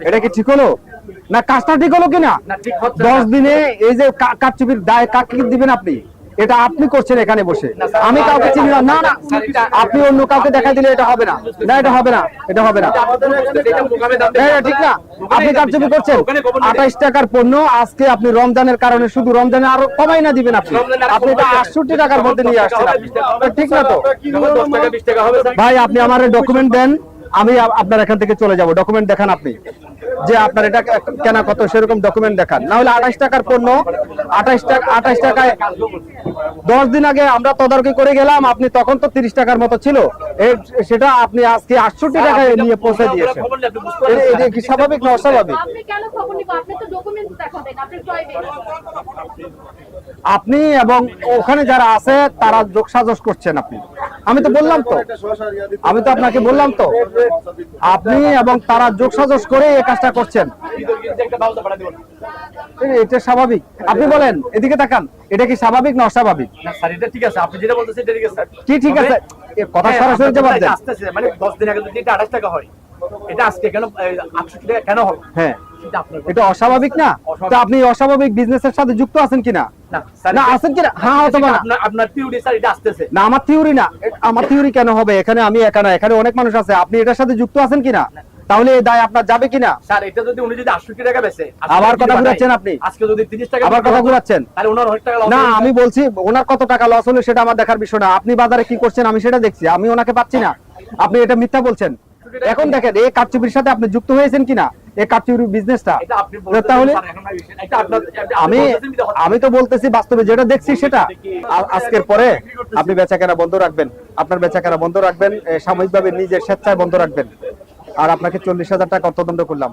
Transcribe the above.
এটা কি ঠিক হলো না? কাজটা ঠিক হলো কিনা? 10 দিনে এই যে কারচুপির দায় কাকে দিবেন আপনি? এটা আপনি করছেন এখানে বসে, আমি কাউকে চিনি না। না না, আপনি অন্য কাউকে দেখা দিলে এটা হবে না। না, এটা হবে না, এটা হবে না, ঠিক না। আপনি কারচুপি করছেন। 28 টাকার পণ্য আজকে আপনি রমজানের কারণে শুধু রমজানে আরো কমাই না দিবেন আপনি। আপনি এটা 68 টাকার মধ্যে নিয়ে আসছেন, ঠিক না তো ভাই? আপনি আমার ডকুমেন্ট দেন, আমি আপনার এখান থেকে চলে যাব। ডকুমেন্ট দেখান আপনি, যে আপনার এটা কেনা কত, সেরকম ডকুমেন্ট দেখান। না হলে 28 টাকার পণ্য 28 টাকায় 10 দিন আগে আমরা তদারকি করে গেলাম, আপনি তখন তো 30 টাকার মতো ছিল, সেটা আপনি আজকে 68 টাকায় নিয়ে পৌঁছে দিয়েছেন। এটা কি স্বাভাবিক না অস্বাভাবিক? আপনি এবং ওখানে যারা আছে তারা যোগসাজশ করছেন আপনি। আমি তো বললাম তো, আমি তো আপনাকে বললাম তো, আপনি এবং তারা যোগসাজশ করে এই কাজটা করছেন। এটা স্বাভাবিক? আপনি বলেন, এদিকে তাকান, এটা কি স্বাভাবিক না অস্বাভাবিক? না স্যার, এটা ঠিক আছে, আপনি যেটা বলতেছেন এটা ঠিক আছে। কি ঠিক আছে? কথা সরাসরি জবাব দেন। আসতেছে মানে 10 দিন আগে যদি এটা 28 টাকা হয়, এটা আজকে কেন 68 টাকা কেন হলো? হ্যাঁ, এটা অস্বাভাবিক না? তো আপনি অস্বাভাবিক বিজনেসের সাথে যুক্ত আছেন কিনা? না আছেন কিনা? হ্যাঁ অথবা না। আপনার থিওরি স্যার এটা আসতেছে না, আমার থিওরি না। আমার থিওরি কেন হবে? এখানে আমি একা না, এখানে অনেক মানুষ আছে। আপনি এটার সাথে যুক্ত আছেন কিনা? তাহলে এই দায় আপনার যাবে কিনা? স্যার এটা যদি উনি যদি 68 টাকা বেচে, আবার কথা ঘুরাচ্ছেন আপনি। আজকে যদি 30 টাকা আবার কথা ঘুরাচ্ছেন। তাহলে ওনার 100 টাকা লস। না, আমি বলছি ওনার কত টাকা লস হলো সেটা আমার দেখার বিষয় না। আপনি বাজারে কি করছেন আমি সেটা দেখছি, আমি ওনাকে পাচ্ছি না। আপনি এটা মিথ্যা বলছেন। এখন দেখেন এই কারচুপির সাথে আপনি যুক্ত হয়েছেন কিনা, এই কারচুপির বিজনেসটা। তাহলে আমি তো বলতেছি বাস্তবে যেটা দেখছি সেটা। আজকের পরে আপনি বেচাকেনা বন্ধ রাখবেন, আপনার বেচাকেনা বন্ধ রাখবেন, সাময়িকভাবে নিজের স্বেচ্ছায় বন্ধ রাখবেন। আর আপনাকে 40,000 টাকা অর্থদণ্ড করলাম।